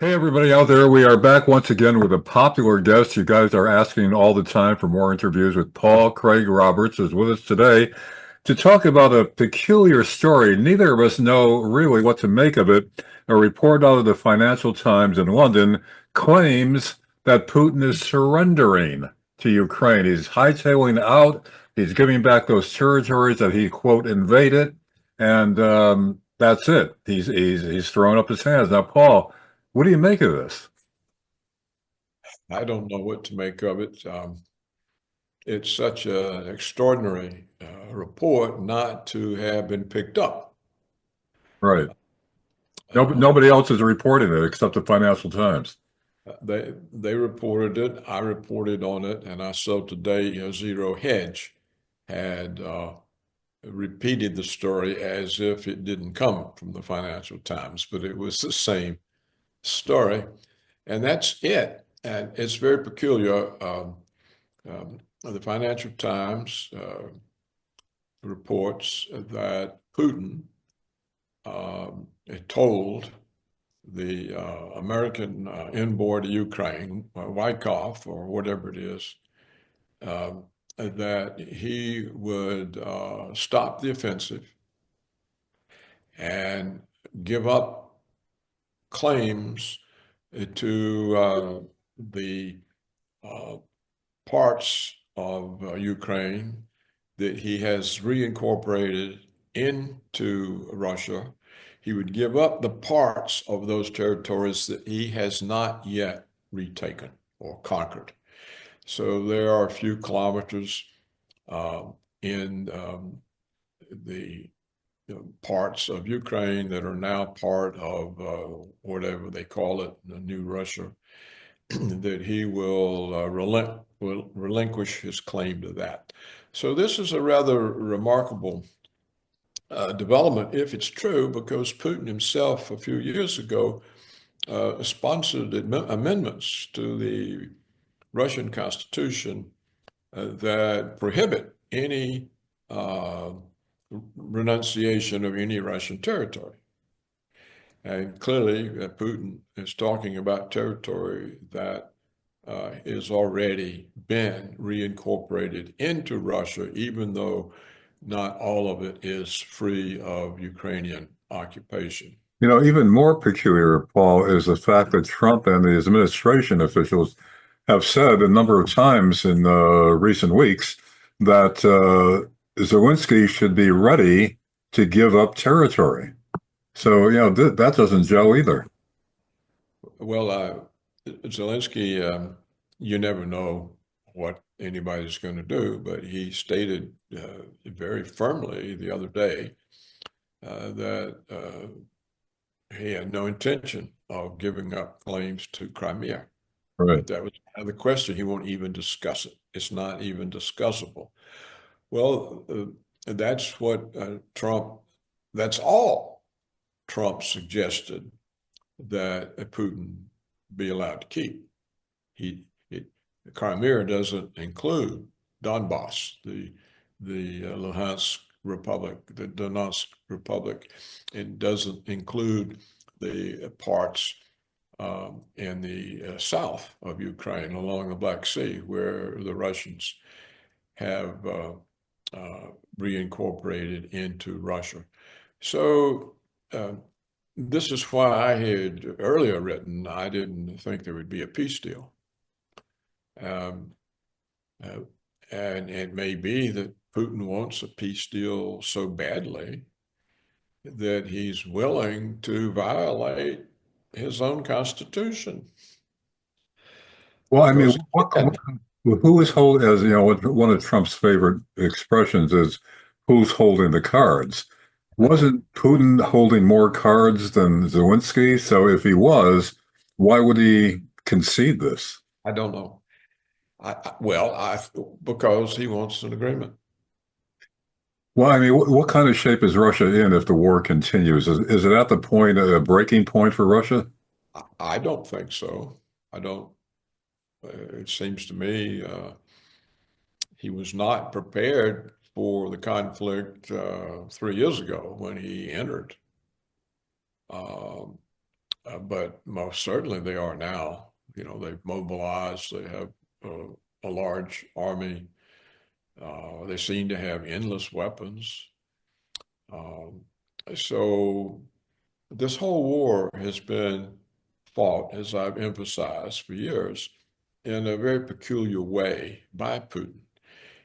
Hey, everybody out there. We are back once again with a popular guest. You guys are asking all the time for more interviews with Paul Craig Roberts is with us today to talk about a peculiar story. Neither of us know really what to make of it. A report out of the Financial Times in London claims that Putin is surrendering to Ukraine. He's hightailing out. He's giving back those territories that he, quote, invaded. And that's it. He's throwing up his hands. Now, Paul, what do you make of this? I don't know what to make of it. It's such an extraordinary report not to have been picked up. Right. Uh, Nobody else is reporting it except the Financial Times. they reported it. I reported on it, and I saw today Zero Hedge had repeated the story as if it didn't come from the Financial Times, but it was the same story, and that's it. And it's very peculiar. The Financial Times reports that Putin told the American envoy to Ukraine, Wyckoff or whatever it is, that he would stop the offensive and give up claims to the uh, parts of Ukraine that he has reincorporated into Russia. He would give up the parts of those territories that he has not yet retaken or conquered. So there are a few kilometers in the parts of Ukraine that are now part of whatever they call it, the new Russia, that he will relinquish his claim to that. So this is a rather remarkable development, if it's true, because Putin himself a few years ago sponsored amendments to the Russian Constitution that prohibit any uh, renunciation of any Russian territory. And clearly, Putin is talking about territory that has already been reincorporated into Russia, even though not all of it is free of Ukrainian occupation. Even more peculiar, Paul, is the fact that Trump and his administration officials have said a number of times in recent weeks that Zelensky should be ready to give up territory. So, that doesn't gel either. Well, Zelensky, you never know what anybody's going to do, but he stated very firmly the other day that he had no intention of giving up claims to Crimea. Right. But that was out of the question. He won't even discuss it. It's not even discussable. Well, that's what that's all Trump suggested that Putin be allowed to keep. He, it, Crimea doesn't include Donbass, the Luhansk Republic, the Donetsk Republic. It doesn't include the parts in the south of Ukraine along the Black Sea, where the Russians have reincorporated into Russia. So uh, this is why I had earlier written I didn't think there would be a peace deal. Um, uh, and it may be that Putin wants a peace deal so badly that he's willing to violate his own constitution Well, I mean, because he can. who is holding, as one of Trump's favorite expressions is who's holding the cards. Wasn't Putin holding more cards than Zelensky? So if he was, why would he concede this? I don't know. Well, because he wants an agreement. Well, I mean, what kind of shape is Russia in if the war continues? Is it at the point, a breaking point for Russia? I don't think so. I don't. It seems to me he was not prepared for the conflict 3 years ago when he entered. Um, but most certainly they are now. You know, they've mobilized, they have a large army. They seem to have endless weapons. Um, so this whole war has been fought, as I've emphasized for years, in a very peculiar way by Putin.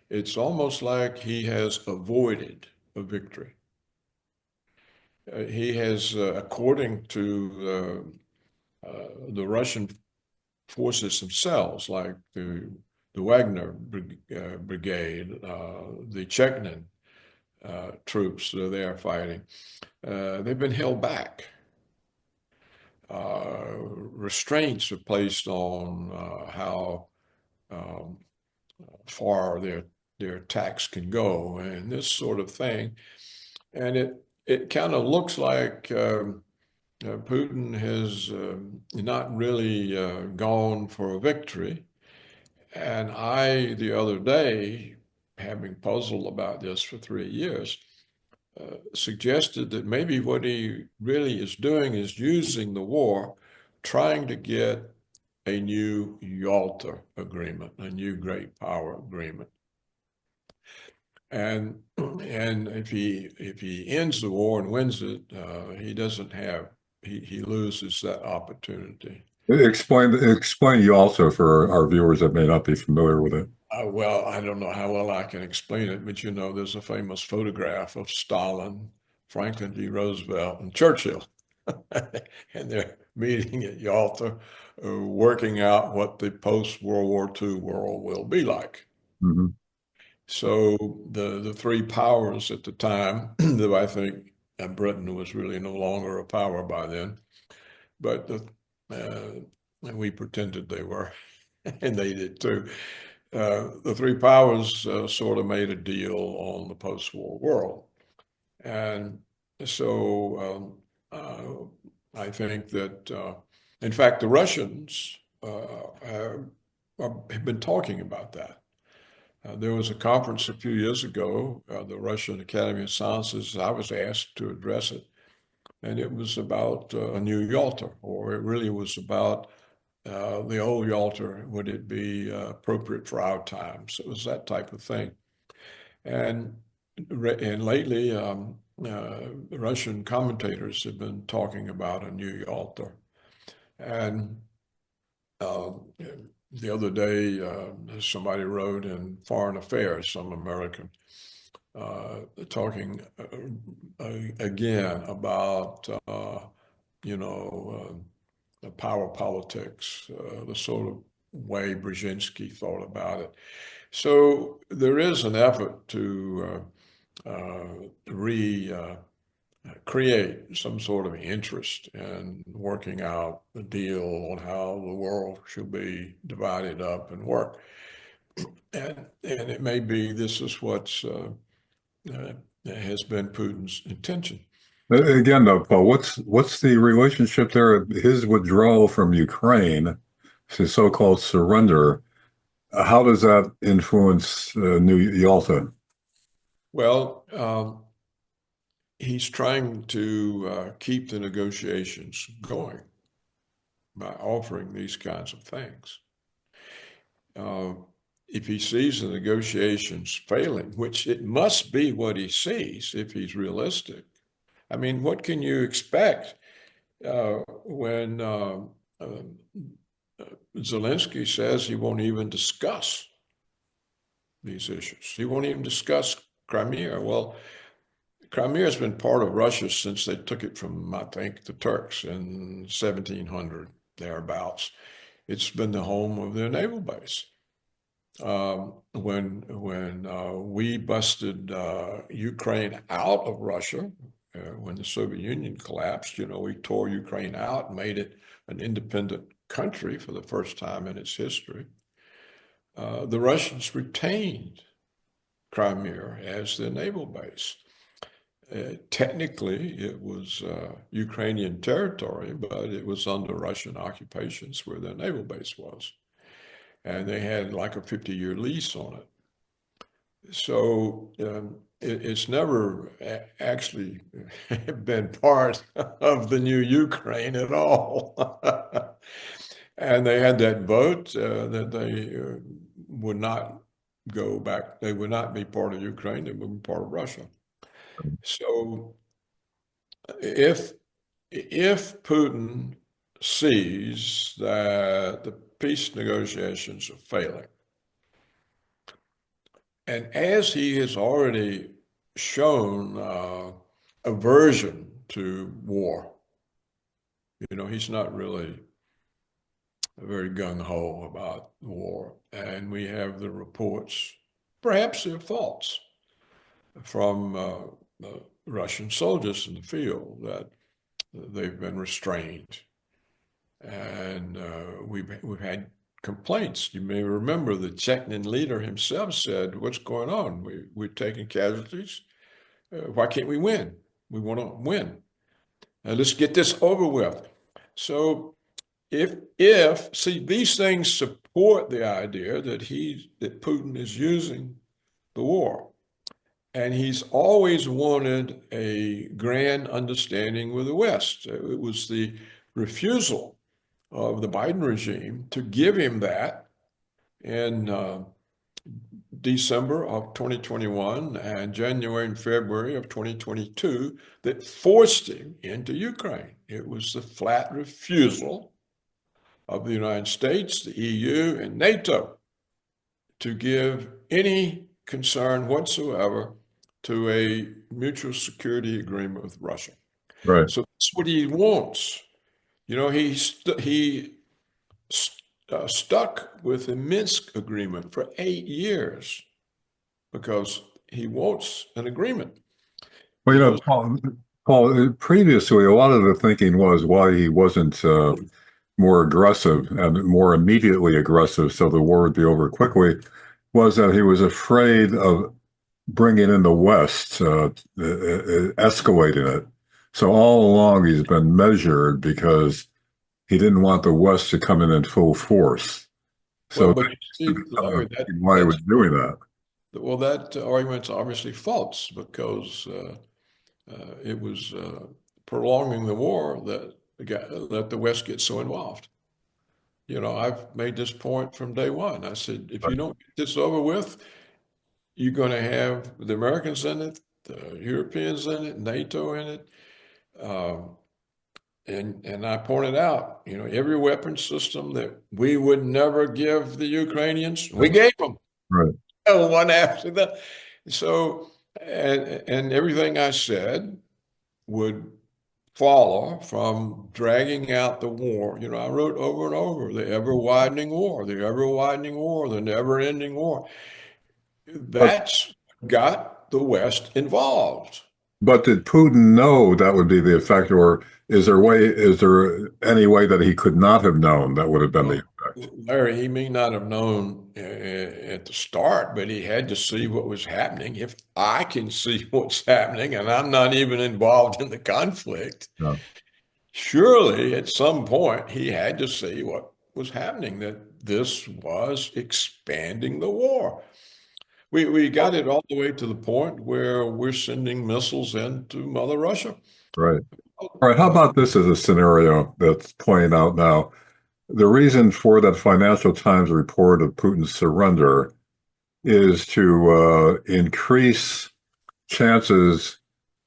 It's almost like he has avoided a victory. He has, according to the Russian forces themselves, like the Wagner Brigade, the Chechen troops that they are fighting, they've been held back. Restraints are placed on how um, far their attacks can go and this sort of thing. And it kind of looks like Putin has not really gone for a victory. And I, the other day, having puzzled about this for 3 years, suggested that maybe what he really is doing is using the war, trying to get a new Yalta agreement, a new great power agreement. And if he ends the war and wins it, he loses that opportunity. Explain you also for our viewers that may not be familiar with it. Well, I don't know how well I can explain it, but you know, there's a famous photograph of Stalin, Franklin D. Roosevelt, and Churchill, and they're meeting at Yalta, working out what the post-World War II world will be like. Hmm. So the three powers at the time, though I think Britain was really no longer a power by then, but and we pretended they were, and they did too. The three powers sort of made a deal on the post-war world. And so I think that, in fact, the Russians have been talking about that. There was a conference a few years ago, the Russian Academy of Sciences. I was asked to address it, and it was about a new Yalta, or it really was about the old Yalta. Would it be appropriate for our times? It was that type of thing. And lately, Russian commentators have been talking about a new Yalta. And the other day, somebody wrote in Foreign Affairs, some American, talking again about, you know, power politics, the sort of way Brzezinski thought about it. So there is an effort to create some sort of interest in working out a deal on how the world should be divided up and work. And it may be this is what's has been Putin's intention. Again, though, Paul, what's the relationship there? His withdrawal from Ukraine, his so-called surrender. How does that influence New Yalta? Well, he's trying to keep the negotiations going by offering these kinds of things. If he sees the negotiations failing, which it must be what he sees if he's realistic. I mean, what can you expect when Zelensky says he won't even discuss these issues? He won't even discuss Crimea. Well, Crimea has been part of Russia since they took it from, I think, the Turks in 1700, thereabouts. It's been the home of their naval base. When we busted Ukraine out of Russia, when the Soviet Union collapsed, you know, we tore Ukraine out and made it an independent country for the first time in its history. The Russians retained Crimea as their naval base. Technically, it was Ukrainian territory, but it was under Russian occupations where their naval base was. And they had like a 50-year lease on it. So it's never actually been part of the new Ukraine at all. And they had that vote that they would not go back. They would not be part of Ukraine. They would be part of Russia. So if if Putin sees that the peace negotiations are failing, and as he has already shown aversion to war, he's not really very gung-ho about war. And we have the reports, perhaps they're false, from Russian soldiers in the field that they've been restrained. And we've had complaints. You may remember the Chechen leader himself said, "What's going on? We're taking casualties. Why can't we win? We want to win. Let's get this over with." So if see, these things support the idea that Putin is using the war, and he's always wanted a grand understanding with the West. It was the refusal of the Biden regime to give him that in December of 2021 and January and February of 2022 that forced him into Ukraine. It was the flat refusal of the United States, the EU, and NATO to give any concern whatsoever to a mutual security agreement with Russia. Right. So that's what he wants. He stuck with the Minsk agreement for 8 years because he wants an agreement. Well, Because Paul, previously, a lot of the thinking was why he wasn't more aggressive and more immediately aggressive, so the war would be over quickly, was that he was afraid of bringing in the West, escalating it. So all along, he's been measured because he didn't want the West to come in full force. well, So but you see, Larry, why he was doing that. that argument's obviously false because it was prolonging the war that let the West get so involved. I've made this point from day one. I said, if you don't get this over with, you're going to have the Americans in it, the Europeans in it, NATO in it. And I pointed out, every weapon system that we would never give the Ukrainians, we gave them. Right. One after the So, and everything I said would follow from dragging out the war. I wrote over and over, the ever widening war, the ever widening war, the never ending war. That's got the West involved. But did Putin know that would be the effect, or is there any way that he could not have known that would have been the Well, effect? Larry, he may not have known at the start, but he had to see what was happening. If I can see what's happening and I'm not even involved in the conflict, No. surely at some point he had to see what was happening, that this was expanding the war. We got it all the way to the point where we're sending missiles into Mother Russia. Right. All right. How about this as a scenario that's playing out now? The reason for that Financial Times report of Putin's surrender is to increase chances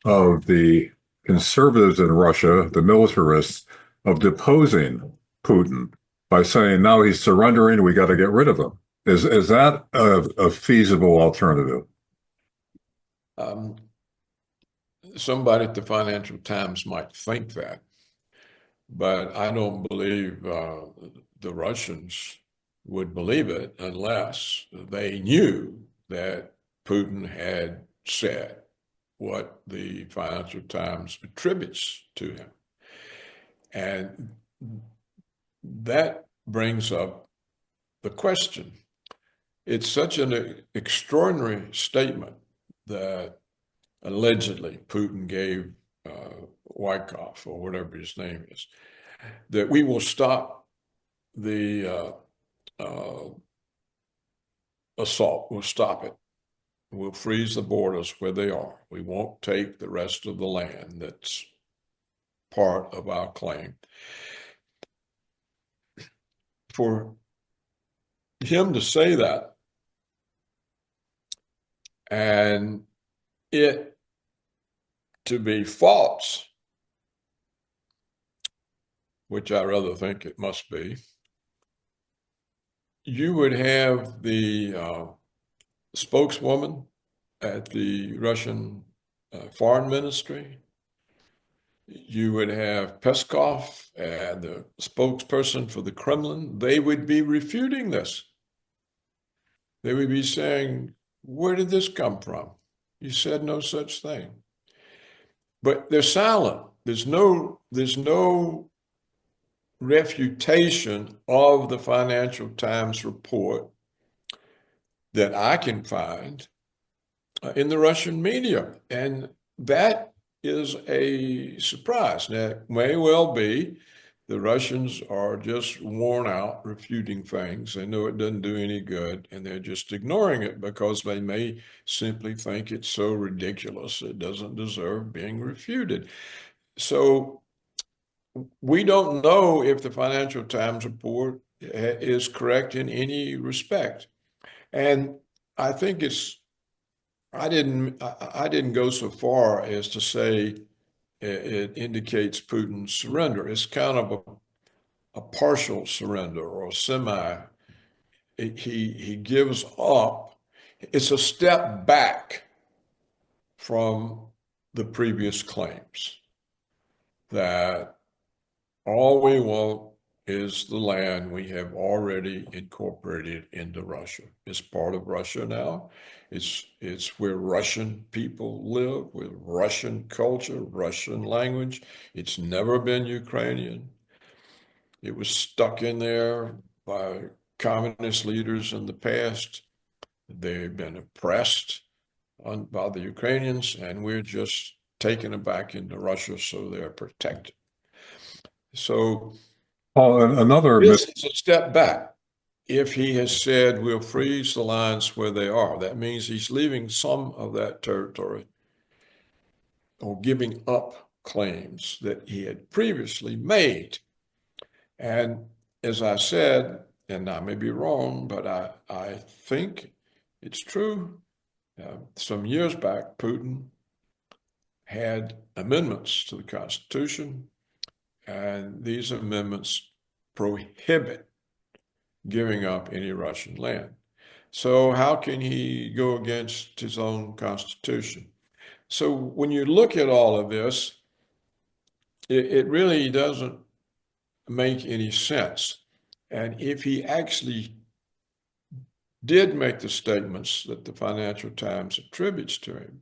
of the conservatives in Russia, the militarists, of deposing Putin by saying, now he's surrendering, we got to get rid of him. Is that a feasible alternative? Um, Somebody at the Financial Times might think that, but I don't believe the Russians would believe it unless they knew that Putin had said what the Financial Times attributes to him. And that brings up the question. It's such an extraordinary statement that allegedly Putin gave Wyckoff, or whatever his name is, that we will stop the assault, we'll stop it. we'll freeze the borders where they are. We won't take the rest of the land that's part of our claim. For him to say that and it to be false, which I rather think it must be, you would have the spokeswoman at the Russian foreign ministry. You would have Peskov and the spokesperson for the Kremlin. They would be refuting this. They would be saying, where did this come from? You said no such thing. But they're silent. There's no refutation of the Financial Times report that I can find in the Russian media. And that is a surprise. Now, it may well be the Russians are just worn out refuting things. They know it doesn't do any good, and they're just ignoring it because they may simply think it's so ridiculous it doesn't deserve being refuted. So we don't know if the Financial Times report is correct in any respect. And I think I didn't go so far as to say it indicates Putin's surrender. It's kind of a partial surrender or a semi. He gives up. It's a step back from the previous claims that all we want is the land we have already incorporated into Russia. It's part of Russia now. It's where Russian people live, with Russian culture, Russian language. It's never been Ukrainian. It was stuck in there by communist leaders in the past. They've been oppressed by the Ukrainians, and we're just taking it back into Russia so they're protected. So another this is a step back. If he has said we'll freeze the lines where they are, that means he's leaving some of that territory or giving up claims that he had previously made. And as I said, and I may be wrong, but I think it's true. Some years back, Putin had amendments to the Constitution, and these amendments prohibit giving up any Russian land. So how can he go against his own Constitution? So when you look at all of this, it really doesn't make any sense. And if he actually did make the statements that the Financial Times attributes to him,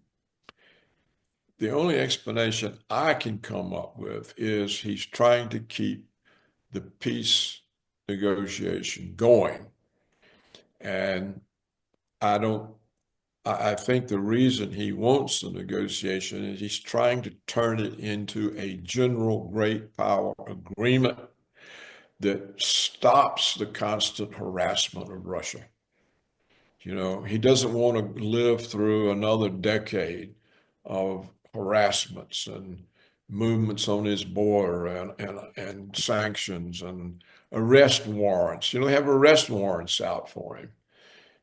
the only explanation I can come up with is he's trying to keep the peace negotiation going. And I think the reason he wants the negotiation is he's trying to turn it into a general great power agreement that stops the constant harassment of Russia. You know, he doesn't want to live through another decade of harassments and movements on his border and sanctions and arrest warrants. You know, they have arrest warrants out for him.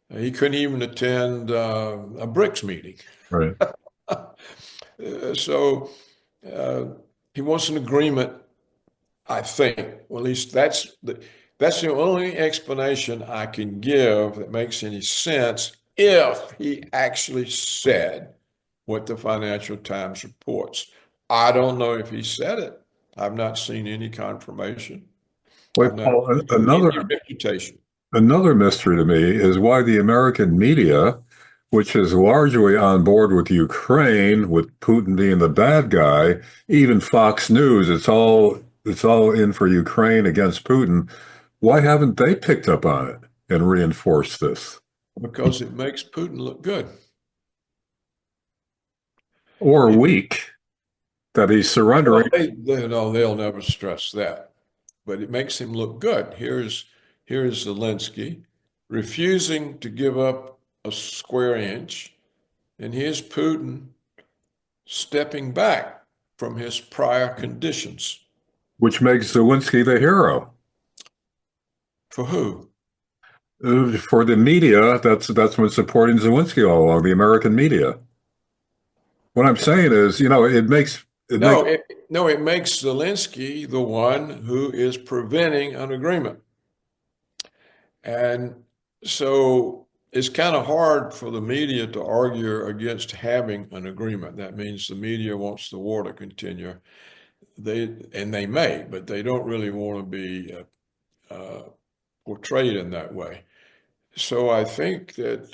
He couldn't even attend a BRICS meeting. Right. So he wants an agreement, I think. Well, at least that's the only explanation I can give that makes any sense if he actually said what the Financial Times reports. I don't know if he said it. I've not seen any confirmation. Wait, I've not Paul, seen any reputation. another mystery to me is why the American media, which is largely on board with Ukraine, with Putin being the bad guy, even Fox News, it's all in for Ukraine against Putin. Why haven't they picked up on it and reinforced this? Because it makes Putin look good. Or weak, that he's surrendering? Well, they'll never stress that, but it makes him look good. Here's Zelensky refusing to give up a square inch And here's Putin stepping back from his prior conditions. Which makes Zelensky the hero. For who? For the media, that's what's supporting Zelensky all along, the American media. What I'm saying is, it makes No, it makes Zelensky the one who is preventing an agreement. And so it's kind of hard for the media to argue against having an agreement. That means the media wants the war to continue. They may, but they don't really want to be portrayed in that way. So I think that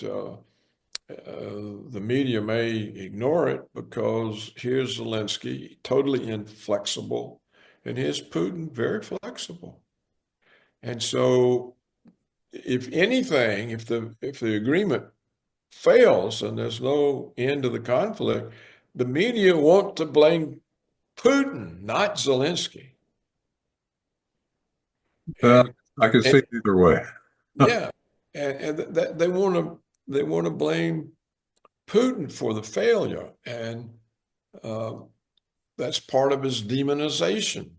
the media may ignore it because here's Zelensky, totally inflexible, and here's Putin, very flexible. And so, if anything, if the agreement fails and there's no end to the conflict, the media want to blame Putin, not Zelensky. uh, And I can see and it either way. yeah, and they want to blame Putin for the failure, and uh, that's part of his demonization.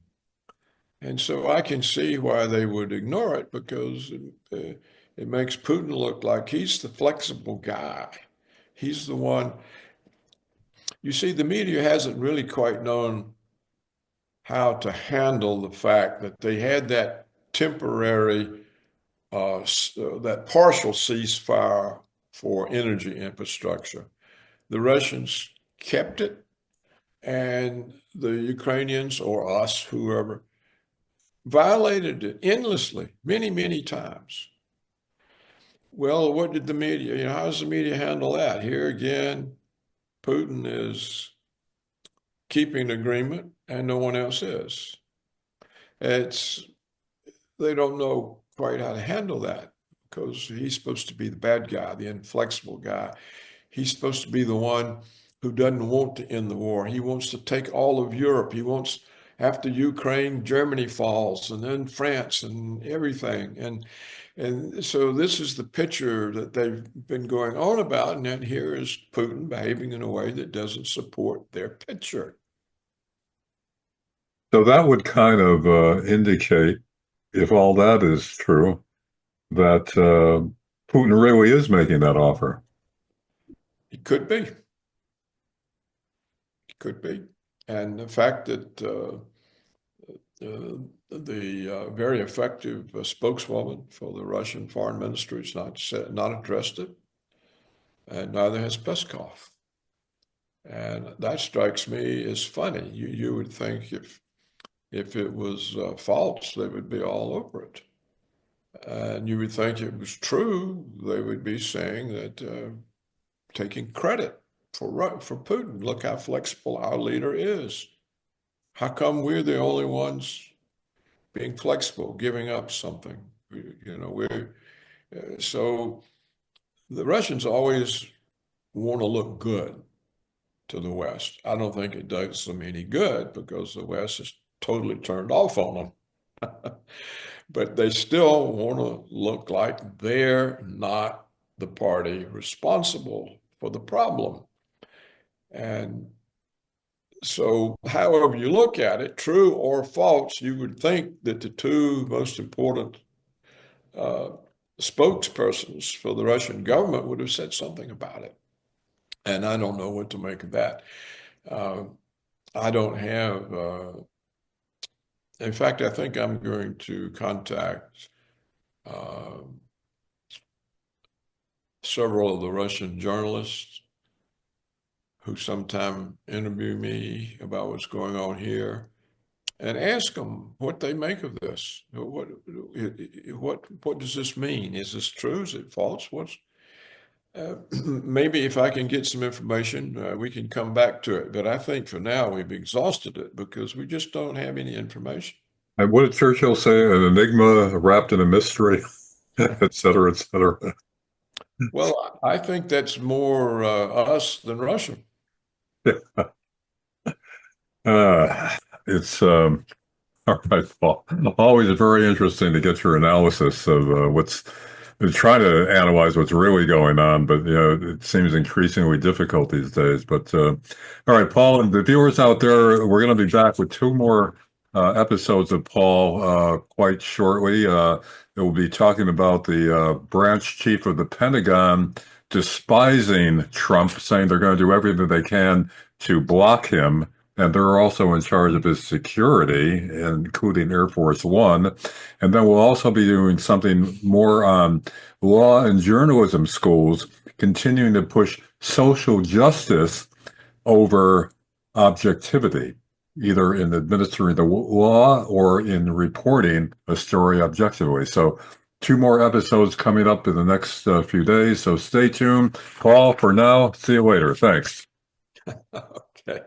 And so I can see why they would ignore it because it makes Putin look like he's the flexible guy. He's the one. You see, the media hasn't really quite known how to handle the fact that they had that temporary, that partial ceasefire for energy infrastructure. The Russians kept it, and the Ukrainians or us, whoever, violated it endlessly, many, many times. Well, what did the media, how does the media handle that? Here again, Putin is keeping the agreement and no one else is. It's, they don't know quite how to handle that because he's supposed to be the bad guy, the inflexible guy. He's supposed to be the one who doesn't want to end the war. He wants to take all of Europe. He wants, after Ukraine, Germany falls, and then France and everything. And so this is the picture that they've been going on about, and then here is Putin behaving in a way that doesn't support their picture. So that would kind of indicate, if all that is true, that Putin really is making that offer. It could be. It could be. And the fact that the very effective spokeswoman for the Russian foreign ministry has not addressed it, and neither has Peskov. And that strikes me as funny. You would think if it was false, they would be all over it. And you would think it was true, they would be saying that, taking credit for Putin. Look how flexible our leader is. How come we're the only ones being flexible, giving up something? We're so the Russians always want to look good to the West. I don't think it does them any good because the West is totally turned off on them. But they still want to look like they're not the party responsible for the problem. And so, however you look at it, true or false, you would think that the two most important uh, spokespersons for the Russian government would have said something about it. And I don't know what to make of that. Uh, I don't have, in fact, I think I'm going to contact uh, several of the Russian journalists who sometime interview me about what's going on here and ask them what they make of this. What does this mean? Is this true? Is it false? Maybe if I can get some information, we can come back to it. But I think for now we've exhausted it because we just don't have any information. And what did Churchill say? An enigma wrapped in a mystery, et cetera, et cetera. Well, I think that's more us than Russia. Uh, it's all right, Paul. Always very interesting to get your analysis of what's trying to analyze what's really going on, but it seems increasingly difficult these days. But all right, Paul, and the viewers out there, we're going to be back with two more episodes of Paul quite shortly. We'll be talking about the branch chief of the Pentagon despising Trump, saying they're going to do everything they can to block him. And they're also in charge of his security, including Air Force One. And then we'll also be doing something more on law and journalism schools, continuing to push social justice over objectivity, either in administering the law or in reporting a story objectively. So, two more episodes coming up in the next few days. So, stay tuned. Paul, for now, see you later. Thanks. Okay.